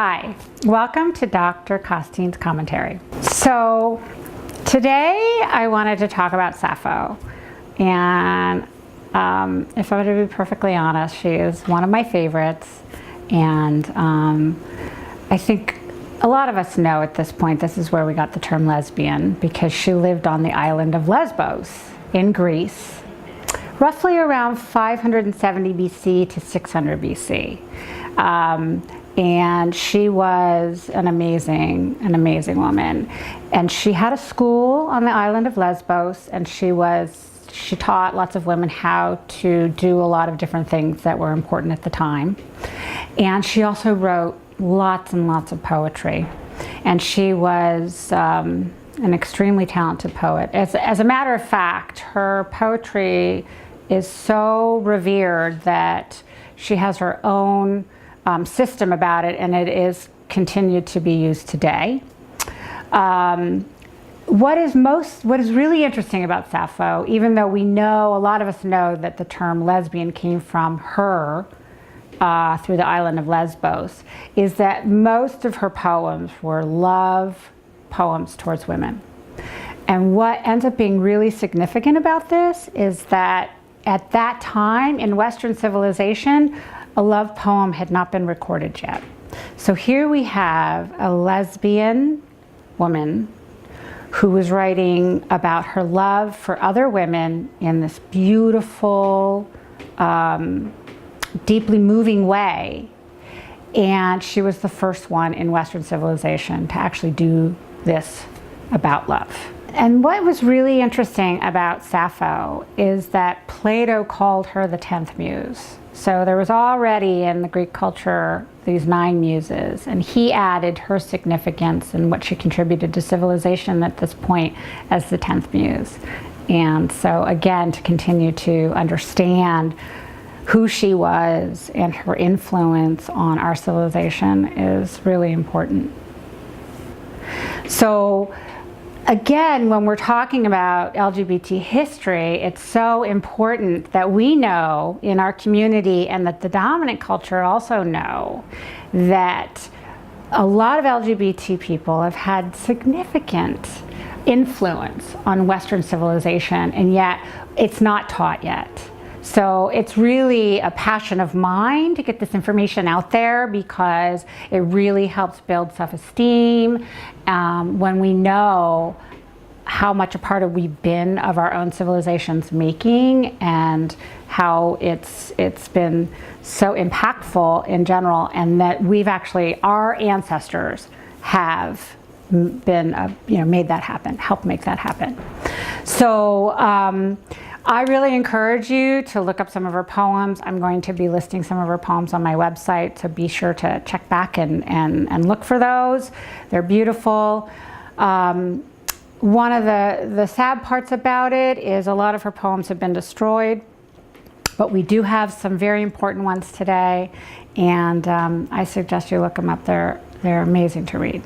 Hi, welcome to Dr. Costine's commentary. So today I wanted to talk about Sappho, and if I'm going to be perfectly honest, she is one of my favorites, and I think a lot of us know at this point this is where we got the term lesbian, because she lived on the island of Lesbos in Greece, roughly around 570 BC to 600 BC. And she was an amazing woman. And she had a school on the island of Lesbos, and she taught lots of women how to do a lot of different things that were important at the time. And she also wrote lots and lots of poetry. And she was an extremely talented poet. As a matter of fact, her poetry is so revered that she has her own system about it, and it is continued to be used today. What is really interesting about Sappho, even though we know, a lot of us know that the term lesbian came from her through the island of Lesbos, is that most of her poems were love poems towards women. And what ends up being really significant about this is that at that time in Western civilization, a love poem had not been recorded yet. So here we have a lesbian woman who was writing about her love for other women in this beautiful, deeply moving way. And she was the first one in Western civilization to actually do this about love. And what was really interesting about Sappho is that Plato called her the 10th Muse. So there was already in the Greek culture these 9 muses, and he added her significance and what she contributed to civilization at this point as the 10th Muse. And so again, to continue to understand who she was and her influence on our civilization is really important. So again, when we're talking about LGBT history, it's so important that we know in our community, and that the dominant culture also know, that a lot of LGBT people have had significant influence on Western civilization, and yet it's not taught yet. So it's really a passion of mine to get this information out there, because it really helps build self-esteem when we know how much a part we've been of our own civilization's making, and how it's been so impactful in general, and that we've actually, our ancestors have been made that happen, helped make that happen. So I really encourage you to look up some of her poems. I'm going to be listing some of her poems on my website, so be sure to check back and look for those. They're beautiful. One of the sad parts about it is a lot of her poems have been destroyed, but we do have some very important ones today, and I suggest you look them up. They're amazing to read.